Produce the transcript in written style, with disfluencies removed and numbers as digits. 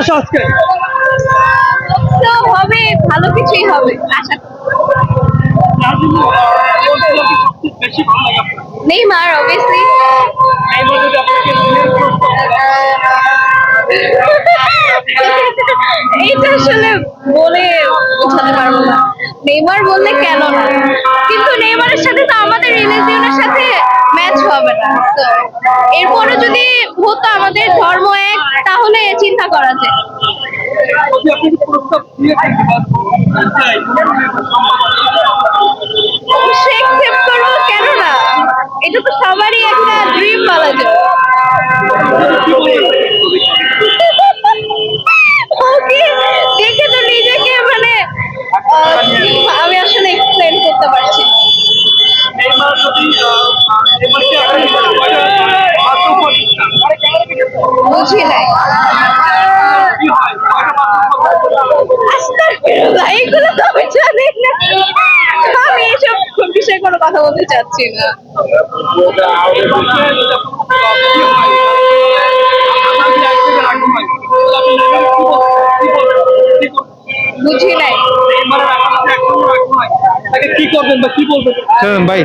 প্রত্যাশা আজকে? তো হবে, ভালো কিছুই হবে আশা করি। বেশি ভালো লাগে আপনার? Neymar obviously. নেইমার যদি আপনাকে এইটা আসলে বলে বোঝাতে পারবো না। নেইমার বললে কেন না, কিন্তু নেইমারের সাথে তো আমাদের রিলিজিয়নের সাথে ম্যাচ হবে না। তো এরপরে যদি হতো আমাদের ধর্ম এক, তাহলে চিন্তা করা যায়। যদি আপনি প্রস্তাব দিয়ে থাকেন অবশ্যই অ্যাকসেপ্ট করবো, কেন না? এটা তো সবারই একটা ড্রিম বলা যায়। ওকে দেখে তো নিজেকে মানে আমি আসলে এক্সপ্লেন করতে পারছি না। নেইমার যদি নেইমারকে আপনি বুঝি নাই। কি হয় আস্তাগফিরুল্লাহ, এগুলো তো আমি জানি না। আমি এসব বিষয়ে কোনো কথা বলতে চাচ্ছি না। বুঝি নাই। কি করবেন বা কি বলবেন ভাই?